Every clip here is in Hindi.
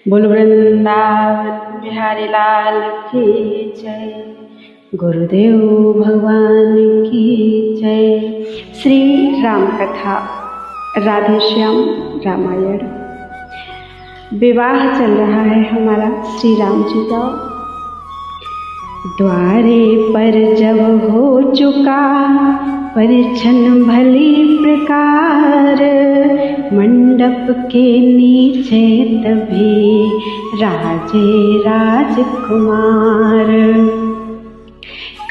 बोल वृंदावन बिहारी लाल की जय। गुरुदेव भगवान की जय। श्री राम कथा राधे श्याम रामायण। विवाह चल रहा है हमारा श्री राम जी का। द्वारे पर जब हो चुका परिछन भली प्रकार, मंडप के नीचे तभी राजे राजकुमार।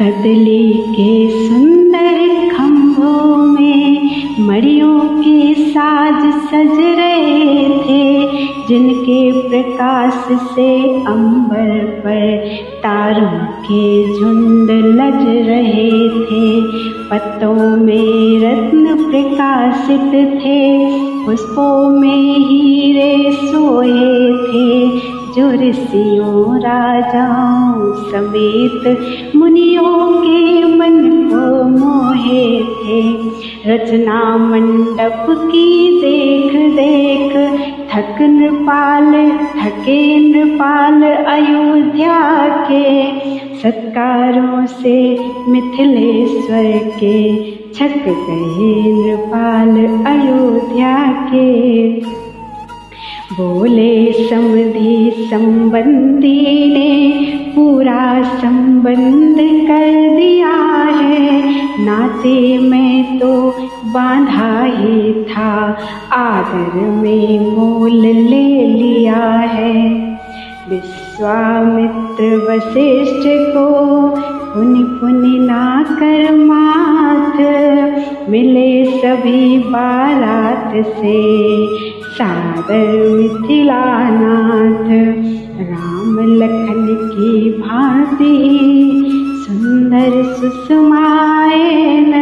कदली के सुंदर खंभों में मड़ियों के साज सज रहे थे, जिनके प्रकाश से अंबर पर तारों के झुंड लज रहे थे। पत्तों में रत्न प्रकाशित थे, पुष्पों में हीरे सोए थे, जो ऋषियों राजाओं समेत मुनियों के मन को मोहे थे। रचना मंडप की देख देख थके नृपाल अयोध्या के। सत्कारों से मिथिलेश्वर के छक गए नृपाल अयोध्या के। बोले समधि संबंधी ने पूरा संबंध कर दिया है, नाते में तो बांधा ही था, आदर में मोल ले लिया है। विश्वामित्र वशिष्ठ को पुनि पुनि ना कर माथ, मिले सभी बारात से सादर मिथिलानाथ। राम लखन की भांति सुंदर सुषमायन,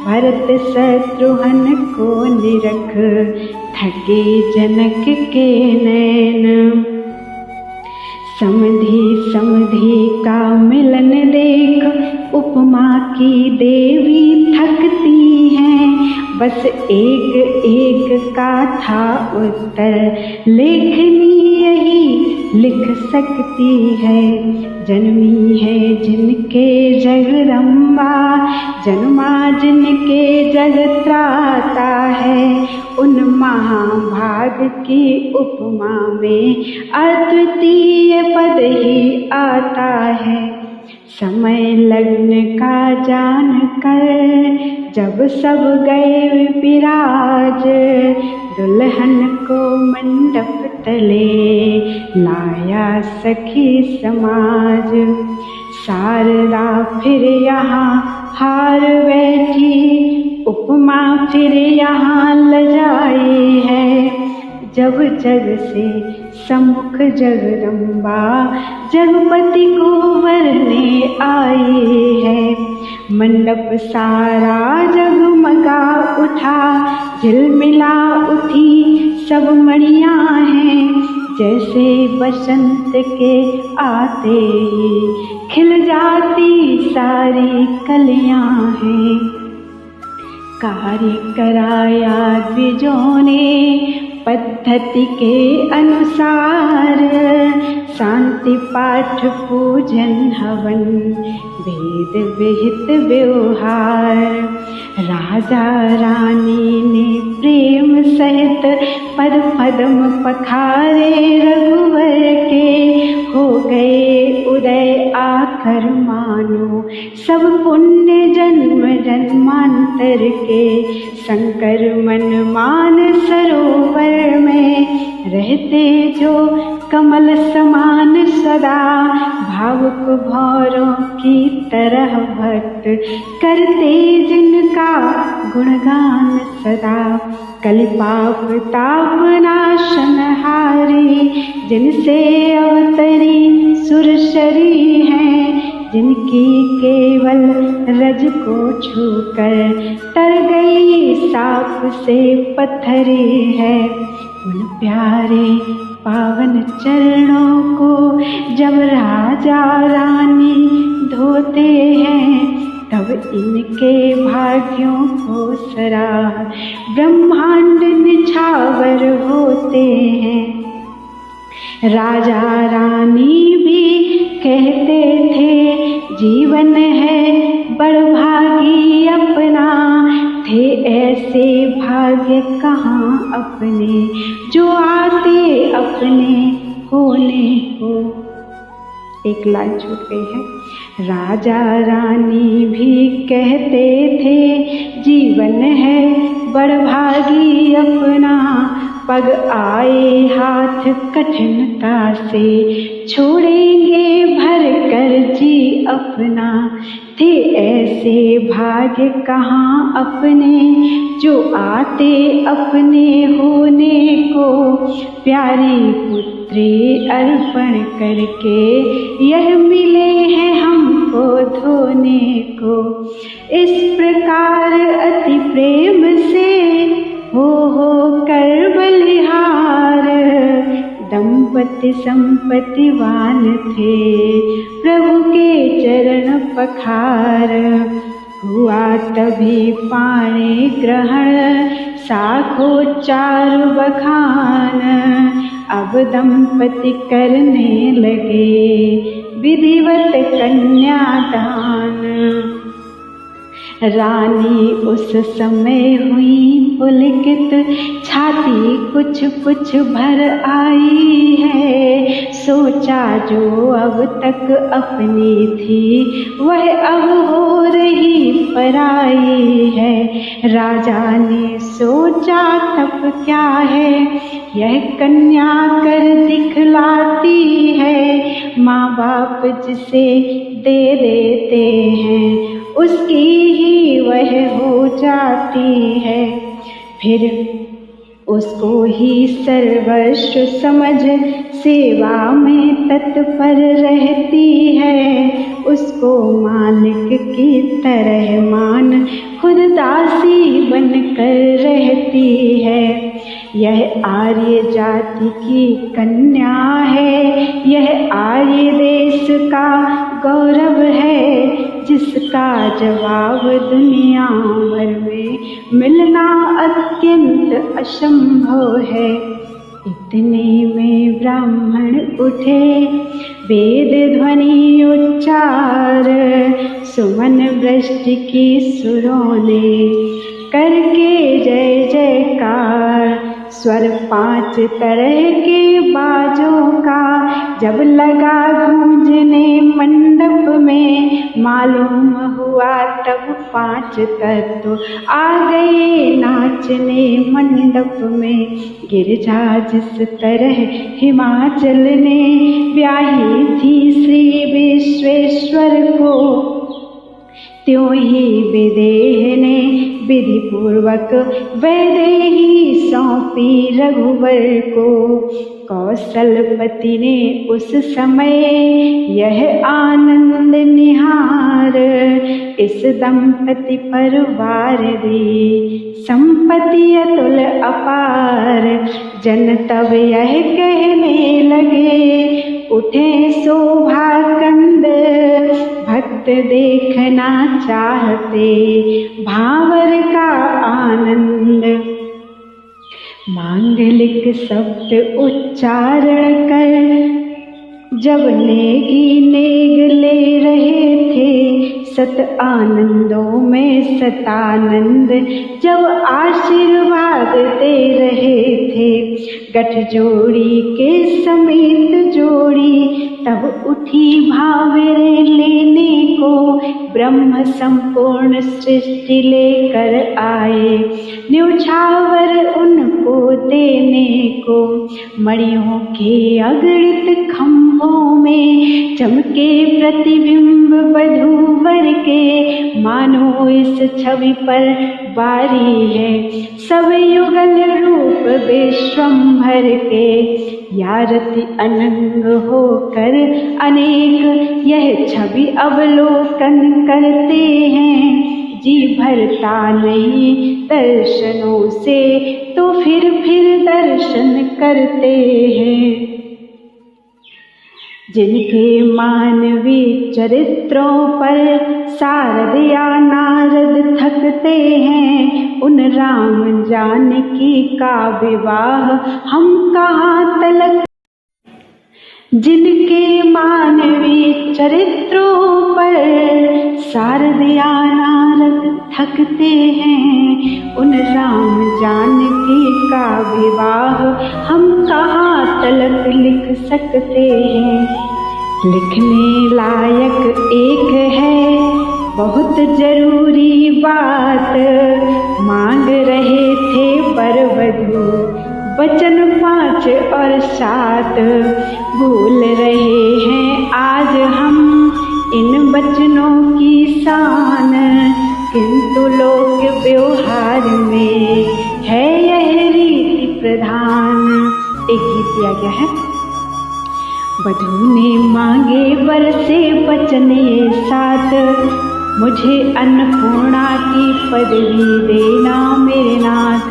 भरत शत्रुघ्न को निरख थके जनक के नैन। समधि समधि का मिलन देख उपमा की देवी थकती हैं, बस एक एक का था उत्तर लेखनी यही लिख सकती है। जन्मी है जिनके जगदम्बा, जन्मा जिनके जगत्राता है, उन महाभाग की उपमा में अद्वितीय पद ही आता है। समय लग्न का जान कर जब सब गए विराज, दुल्हन को मंडप तले लाया सखी समाज। शारदा फिर यहाँ हार बैठी, उपमा फिर यहाँ लजाई है। जब जग से सम्मुख जगदम्बा जगपति को वरने आई है। मंडप सारा जगमगा उठा, झिलमिला उठी सब मणियां हैं, जैसे बसंत के आते ही खिल जाती सारी कलियां हैं। कार्य कराया द्विजों ने पद्धति के अनुसार, शांति पाठ पूजन हवन वेद विहित व्यवहार। राजा रानी ने प्रेम सहित पद पद्म पखारे, रघुवर के हो गए उदय आकर मानो सब पुण्य जन्म जन्मांतर के। शंकर मन मान सरोवर में रहते जो कमल समान सदा, भावुक भौरों की तरह भक्त करते जिनका गुणगान सदा। कलिपाप ताप नाशनहारी, जिनसे अवतरी सुरसरी हैं, जिनकी केवल रज को छूकर तर गई साप से पत्थरी है। उन प्यारे पावन चरणों को जब राजा रानी धोते हैं, तब इनके भाग्यों को सराह ब्रह्मांड निछावर होते हैं। राजा रानी भी कहते थे जीवन है बड़भागी अपना, थे ऐसे भाग्य कहाँ अपने जो आते अपने होने को। एक लाइन छूट गई है। राजा रानी भी कहते थे जीवन है बड़भागी अपना, पग आए हाथ कठिनता से छोड़ेंगे भर कर जी अपना, थे ऐसे भाग्य कहाँ अपने जो आते अपने होने को, प्यारी पुत्री अर्पण करके यह मिले हैं हमको धोने को। इस प्रकार अति प्रेम से हो कर बलिहार, दंपति संपत्तिवान थे प्रभु के चरण पखार, हुआ तभी पाणी ग्रहण साखो चारु बखान, अब दंपति करने लगे विधिवत कन्यादान। रानी उस समय हुई पुलकित, छाती कुछ कुछ भर आई है, सोचा जो अब तक अपनी थी वह अब हो रही पराई है। राजा ने सोचा तब क्या है यह कन्या कर दिखलाती है, माँ बाप जिसे दे देते हैं उसकी ही वह हो जाती है, फिर उसको ही सर्वस्व समझ सेवा में तत्पर रहती है, उसको मालिक की तरह मान खुद दासी बनकर रहती है। यह आर्य जाति की कन्या है, यह आर्य देश का गौरव है, जिसका जवाब दुनिया भर में मिलना अत्यंत असंभव है। इतने में ब्राह्मण उठे वेद ध्वनि उच्चार, सुमन वृष्टि की सुरों ने करके जय जयकार, स्वर 5 तरह के बाजों का जब लगा गूंजने मंडप में, मालूम हुआ तब 5 तत्व आ गए नाचने मंडप में। गिरजा जिस तरह हिमाचल ने ब्याही थी श्री विश्वेश्वर को, त्यों ही विदेह ने विधि पूर्वक वैदेही सौंपी रघुवर को। कौशलपति ने उस समय यह आनंद निहार, इस दंपति पर वार दी संपत्ति अतुल अपार। जन तब यह कहने लगे उठे शोभा कंद, भक्त देखना चाहते भावर का आनंद। मांगलिक शब्द उच्चारण कर जब नेगी नेग ले रहे थे, सत आनंदों में सतानंद जब आशीर्वाद दे रहे थे। गठ जोड़ी के समेत जोड़ी तब उठी भावरे लेने को, ब्रह्म संपूर्ण सृष्टि लेकर आए न्यौछावर उनको देने को। मणियों के अगणित खंभों में चमके प्रतिबिंब वधूवर के, मानो इस छवि पर बारी है सब युगल रूप विश्वंभर के। यारति अनंग होकर अनेक यह छवि अवलोकन करते हैं, जी भरता नहीं दर्शनों से तो फिर दर्शन करते हैं। जिनके मानवी चरित्रों पर शारद या नारद थकते हैं, उन राम जानकी का विवाह हम कहाँ तलक जिनके मानवीय चरित्रों पर शारदिया नारद थकते हैं, उन राम जानकी का विवाह हम कहाँ तलक लिख सकते हैं। लिखने लायक एक है बहुत जरूरी बात, मांग रहे थे वर वधू वचन 5 और 7, भूल रहे हैं आज हम इन वचनों की शान, किंतु लोक व्यवहार में है यह रीति प्रधान। एक गीत दिया गया है। वधू ने मांगे वर से वचन ये 7, मुझे अन्नपूर्णा की पदवी देना मेरे नाथ,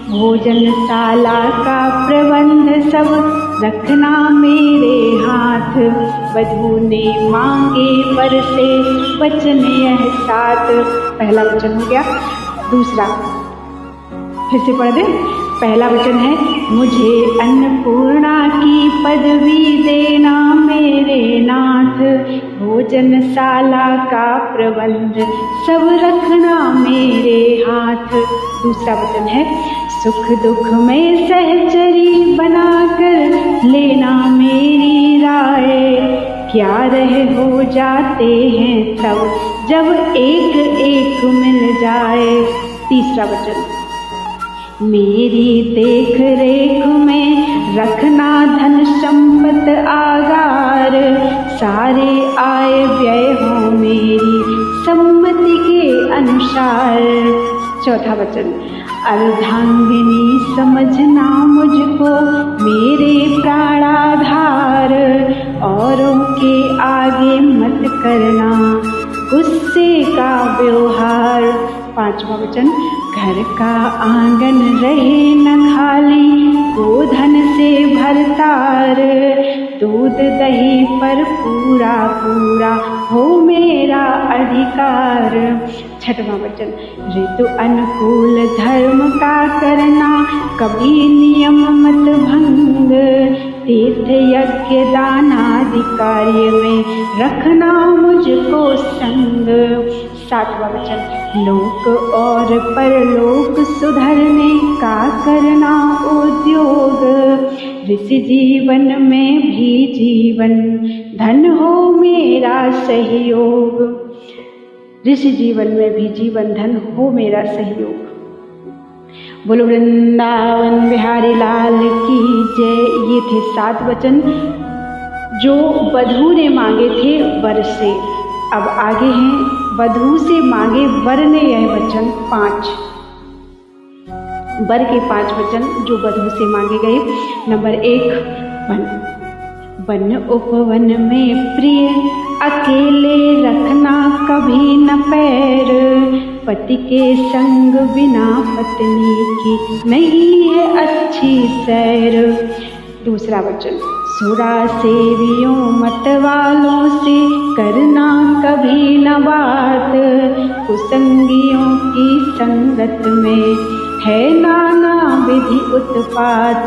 भोजनशाला का प्रबंध सब रखना मेरे हाथ। वधू ने मांगे वर से वचन यह 7, पहला वचन हो गया। दूसरा फिर से पढ़ दें। पहला वचन है मुझे अन्नपूर्णा की पदवी देना मेरे नाथ, भोजनशाला का प्रबंध सब रखना मेरे हाथ। दूसरा वचन है सुख दुख में सहचरी बनाकर लेना मेरी राय, क्या रहे हो जाते हैं तब जब एक एक मिल जाए। तीसरा वचन मेरी देख रेख में रखना धन संपत आगार, सारे आय व्यय हो मेरी सम्मति के अनुसार। चौथा वचन अर्धांगिनी समझना मुझको मेरे प्राणाधार, औरों के आगे मत करना गुस्से का व्यवहार। पांचवा वचन घर का आंगन रहे न खाली, गोधन से भरतार, दूध दही पर पूरा पूरा हो मेरा अधिकार। छठवां वचन ऋतु अनुकूल धर्म का करना कभी नियम मत भंग, तीर्थ यज्ञ दान आदि कार्य में रखना मुझको संग। सातवां वचन लोक और परलोक सुधरने का करना उद्योग, ऋषि जीवन में भी जीवन धन हो मेरा सहयोग, ऋषि जीवन में भी जीवन धन हो मेरा सहयोग। बोलो वृंदावन बिहारी लाल की जय। ये थे 7 वचन जो वधू ने मांगे थे वर से। अब आगे हैं वधू से मांगे वर ने यह वचन 5, वर के 5 वचन जो वधू से मांगे गए। नंबर 1 वन उपवन में प्रिय अकेले रखना कभी न पैर, पति के संग बिना पत्नी की नहीं है अच्छी सैर। दूसरा वचन सुरा सेवियों मत वालों से करना कभी न बात, कुसंगियों की संगत में है नाना विधि उत्पात।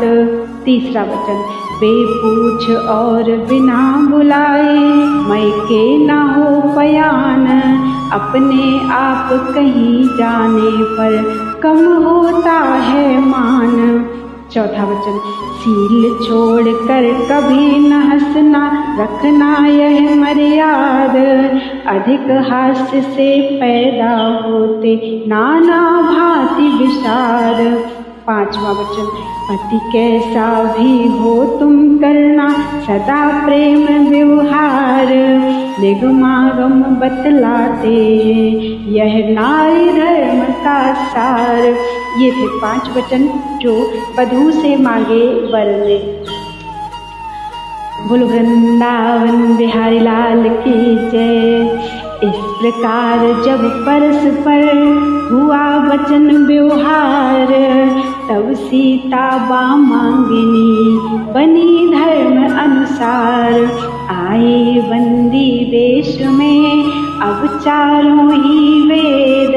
तीसरा वचन बेपूछ और बिना बुलाए मैके न हो पयान, अपने आप कहीं जाने पर कम होता है मान। चौथा वचन सील छोड़कर कभी न हंसना रखना यह मर्याद, अधिक हास्य से पैदा होते नाना भांति विषाद। पांचवा वचन पति कैसा भी हो तुम करना सदा प्रेम व्यवहार, निगमागम बतलाते हैं यह नारी धर्म का सार। ये थे 5 वचन जो वधू से मांगे वर ने। बोलो वृंदावन बिहारी लाल की जय। इस प्रकार जब परस्पर हुआ वचन व्यवहार, तब सीता वामांगिनी बनी धर्म अनुसार। आए बंदी वेश में अब चारों ही वेद,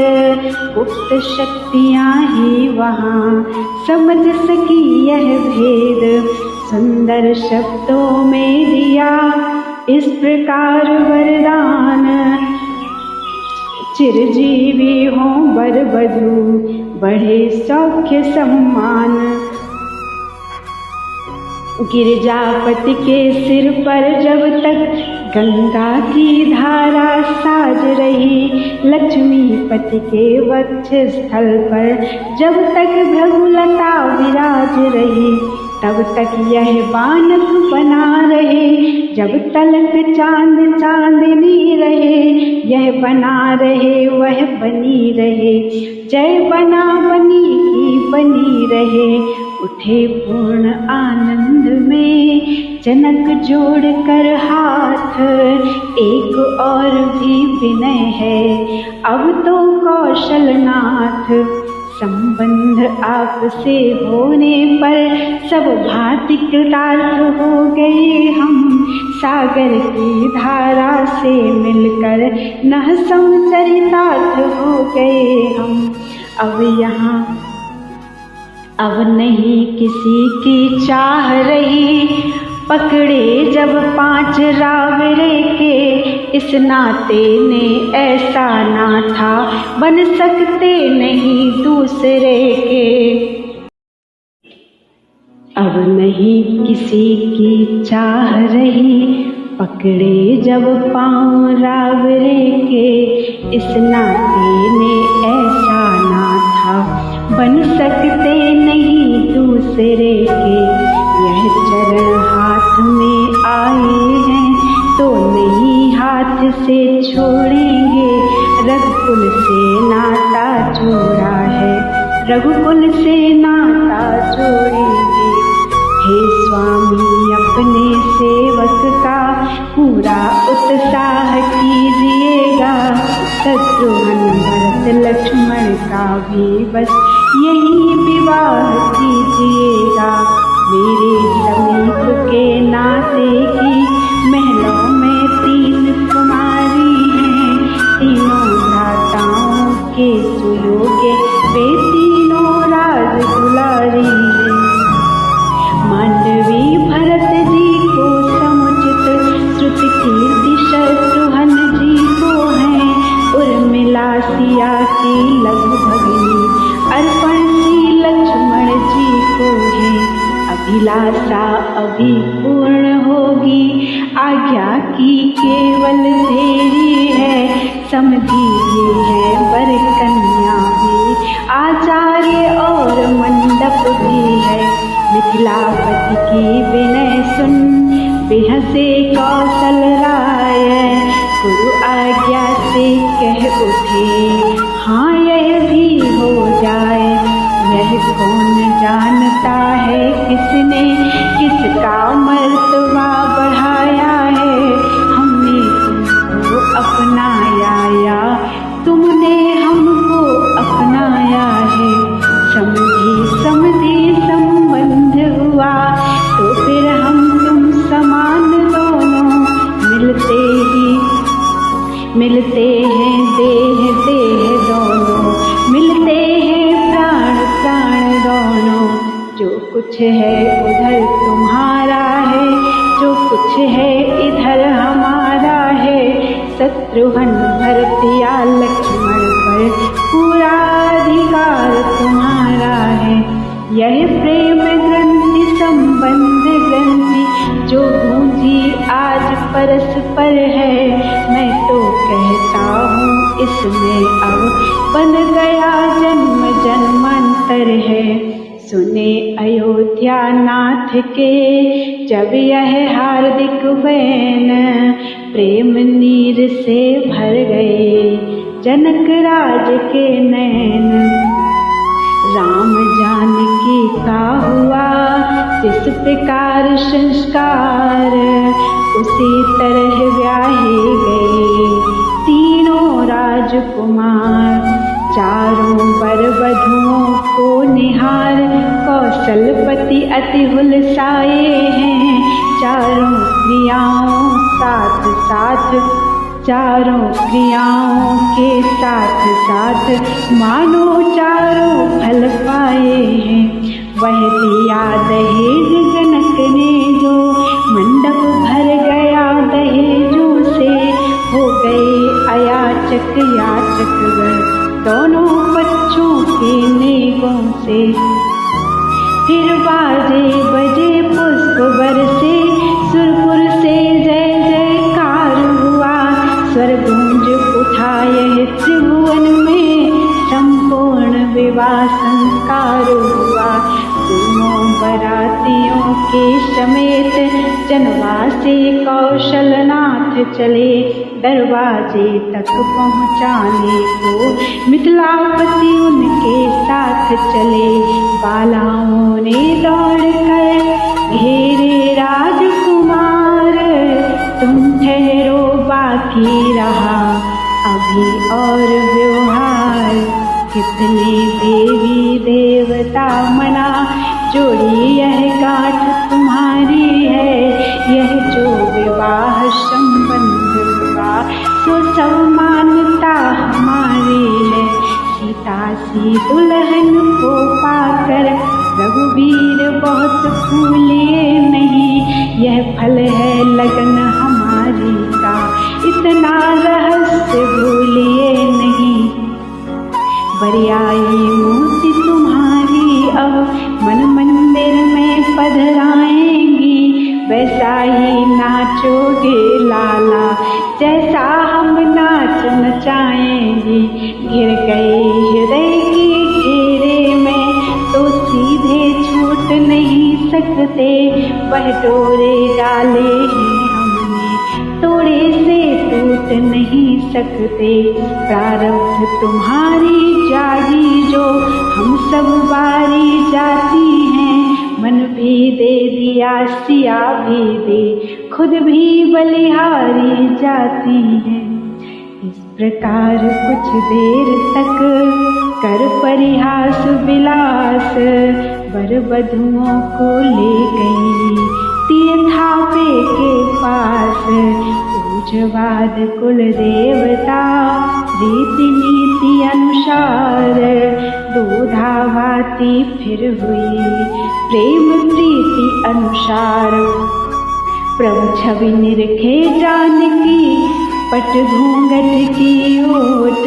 गुप्त शक्तियाँ ही वहाँ समझ सकी यह भेद। सुंदर शब्दों में दिया इस प्रकार वरदान, चिरजीवी हों वर वधू बढ़े सौख्य सम्मान। गिरजापति के सिर पर जब तक गंगा की धारा साज रही, लक्ष्मीपति के वक्ष स्थल पर जब तक भृगुलता विराज रही, तब तक यह बानक बना रहे। जब तलक चांद चांदनी रहे, यह बना रहे वह बनी रहे। जय बना बनी की बनी रहे। उठे पूर्ण आनंद में जनक जोड़ कर हाथ, एक और भी विनय है अब तो कौशलनाथ। संबंध आपसे होने पर सब भांति कृतार्थ हो गए हम, सागर की धारा से मिलकर नह समचरितार्थ हो गए हम। अब नहीं किसी की चाह रही, पकड़े जब 5 रावरे के, इस नाते ने ऐसा ना था बन सकते नहीं दूसरे के। अब नहीं किसी की चाह रही, पकड़े जब 5 रावरे के, इस नाते ने ऐसा ना था बन सकते नहीं दूसरे के। यह चरण हाथ में आए हैं तो नहीं हाथ से छोड़ेंगे, रघुकुल से नाता जोड़ा है, रघुकुल से नाता जोड़ेंगे। हे स्वामी अपने सेवक का पूरा उत्साह कीजिएगा, शत्रुघ्न भरत लक्ष्मण का भी बस यही विवाह कीजिएगा। मेरे समीप के नाते की महलों में 3 कुमारी हैं, तीनों भ्राताओं के सुयोग्य वे तीनों राज दुलारी हैं। मांडवी भरत जी को समुचित, श्रुति कीर्ति शत्रुघ्न जी को है, उर्मिला सिया की लघु भगिनी अर्पण की लक्ष्मण जी को है। अभिलाषा अभी पूर्ण होगी, आज्ञा की केवल देरी है, समधी भी है वर कन्या भी, आचार्य और मंडप भी है। मिथिलापति की विनय सुन बिहसे कौशल राय, गुरु आज्ञा से कह उठे हाँ यह भी हो जाए। यह कौन जानता है किसने किसका मर्तबा बढ़ाया है, हमने तुमको अपनाया या तुमने हमको अपनाया है। समझी समझी संबंध हुआ तो फिर हम तुम समान दोनों, मिलते हैं देह देह दोनों, मिलते हैं प्राण प्राण दोनों। जो कुछ है उधर तुम्हारा है, जो कुछ है इधर हमारा है। शत्रुघ्न भरत या लक्ष्मण पर पूरा अधिकार तुम्हारा है। यह प्रेम ग्रंथि संबंध ग्रंथि जो गूंजी आज परस्पर है, मैं तो कहता हूँ इसमें अब बन गया जन्म जन्मांतर है। सुने अयोध्या नाथ के जब यह हार्दिक बैन, प्रेम नीर से भर गए जनक राज के नैन। राम जानकी का हुआ जिस प्रकार संस्कार, उसी तरह ब्याहे गए 3 राजकुमार। चारों वर वधुओं को निहार कौशलपति अति हुलसाए हैं। चारों क्रियाओं साथ साथ, चारों क्रियाओं के साथ साथ मानो चारों फल पाए हैं। वह दिया दहेज जनक ने जो, मंडप भर गया दहेजों से। हो गए अयाचक याचकगण दोनों बच्चों के नेगों से। फिर बाजे बजे पुष्प बरसे, सुरपुर से जय जयकार हुआ। स्वर गूंज उठा यह त्रिभुवन में, संपूर्ण विवाह संस्कार हुआ। दोनों बरातियों के समेत जनवासी कौशलनाथ चले। दरवाजे तक पहुँचाने को मिथिलापति उनके साथ चले। बालाओं ने दौड़कर घेरे राजकुमार, तुम ठहरो बाकी रहा अभी और व्यवहार। कितने देवी देवता मना, जोड़ी यह गांठ तुम्हारी है। यह जो विवाह संबंध हुआ, सो सब मान्यता हमारी है। सीता सी दुल्हन को पाकर रघुवीर बहुत फूले नहीं। यह फल है लगन हमारी का, इतना रहस्य भूलिए नहीं। बरियाई मूर्ति तुम्हारी अब मन मंदिर में पधराएंगी। वैसा ही नाचोगे लाला, जैसा हम नाच नचाएंगी। घिर गए हृदय के घेरे में, तो सीधे छूट नहीं सकते। वह डोरे डाले हैं हमने, तोड़े से टूट नहीं सकते। प्रारब्ध तुम्हारी जागी जो, हम सब बारी जाती हैं। मन भी दे दिया सिया भी दे, खुद भी बलिहारी जाती हैं। इस प्रकार कुछ देर तक कर परिहास विलास, वर वधुओं को ले गई तीर्थापे के पास। पूजवाद कुल देवता रीति नीति अनुसार, दूधाभाती फिर हुई प्रेम प्रीति अनुसार। प्रभु छवि निरखे जानकी, पट घूंघट की ओट।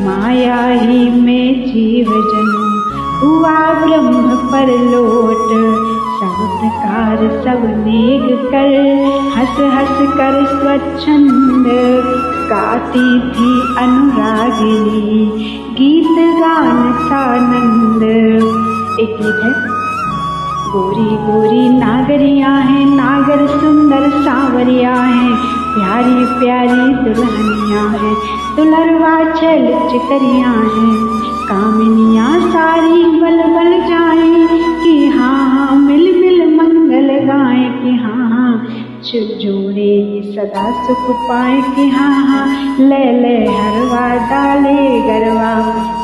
माया ही में जीव जनु, हुआ ब्रह्म पर लोट। सब प्रकार सब नेग कर, हंस हंस कर स्वच्छंद। गाती थी अनुरागिनी, गीत गान सानंद। एक गीत है, गोरी गोरी नागरियाँ हैं, नागर सुंदर सांवरियाँ हैं। प्यारी प्यारी दुल्हनियाँ हैं, दुल्हरवा छल चिकरियाँ हैं। कामिनियाँ सारी बल बल जाएं, कि हाँ हाँ मिल मिल मंगल गाएं। कि हाँ हाँ जोड़े ये सदा सुख पाए। कि हाँ हाँ ले ले हरवा डाले गरवा।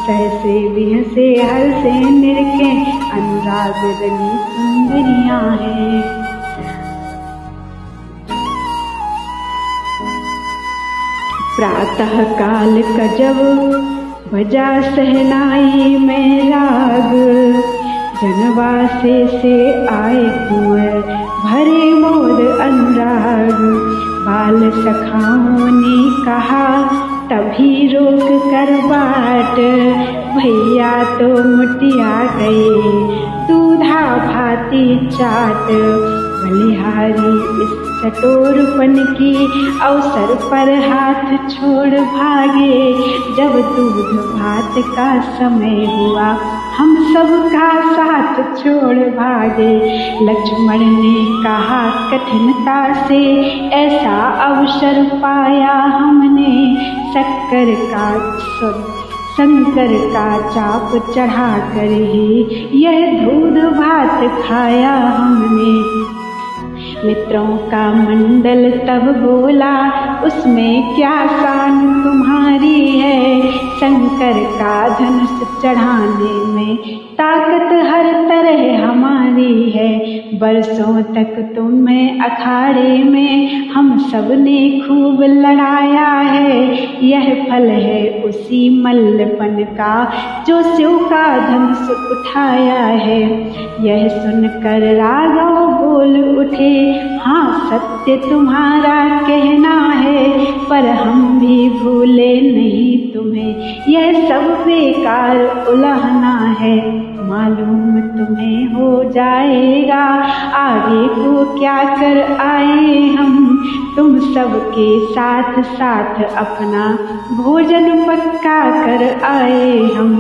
सहसे बिहसे हर से निरखे, अनुराग रली सुंदरियाँ हैं। प्रातः काल का जब बजा सहनाई में राग, जनवासे से आए कुंवर भरे मोद अनुराग। बाल सखाओं ने कहा तभी रोक कर बाट, भैया तो मुटिया गए दूधा भाती चाट। बलिहारी इस चटोरपन की अवसर पर हाथ छोड़ भागे। जब दूध भात का समय हुआ, हम सब का साथ छोड़ भागे। लक्ष्मण ने कहा कठिनता से, ऐसा अवसर पाया हमने। शंकर का चाप चढ़ा कर ही यह दूध भात खाया हमने। मित्रों का मंडल तब बोला, उसमें क्या शान तुम्हारी है। शंकर का धनुष चढ़ाने में ताकत हर तरह हमारी है। बरसों तक तुम्हें अखाड़े में हम सब ने खूब लड़ाया है। यह फल है उसी मल्लपन का जो शिव का धनुष उठाया है। यह सुनकर राघव बोल उठे, हाँ सत्य तुम्हारा कहना है, पर हम भी भूले नहीं तुम्हें, यह सब बेकार उलाहना है। मालूम तुम्हें हो जाएगा आगे को क्या कर आए हम। तुम सबके साथ साथ अपना भोजन पक्का कर आए हम।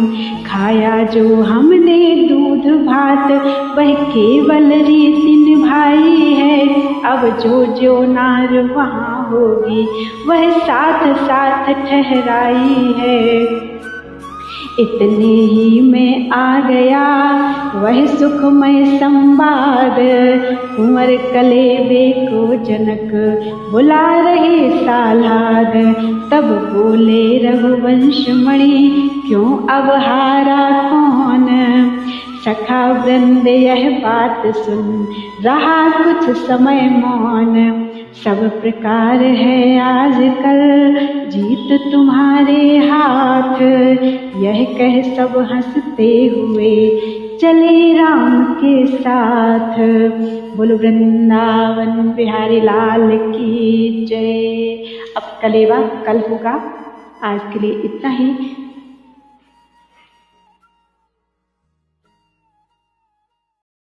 खाया जो हमने दूध भात वह केवल रीति निभाई है। अब जो जो नार वहाँ होगी वह साथ साथ ठहराई है। इतने ही में आ गया वह सुखमय संवाद, कुंवर कलेबे को जनक बुला रहे सालाद। तब बोले रघुवंश मणि, क्यों अब हारा कौन। सखा वृंद यह बात सुन रहा कुछ समय मौन। सब प्रकार है आजकल जीत तुम्हारे हाथ। यह कह सब हंसते हुए चले राम के साथ। बोलो वृंदावन बिहारी लाल की जय। अब कलेवा कल होगा, आज के लिए इतना ही।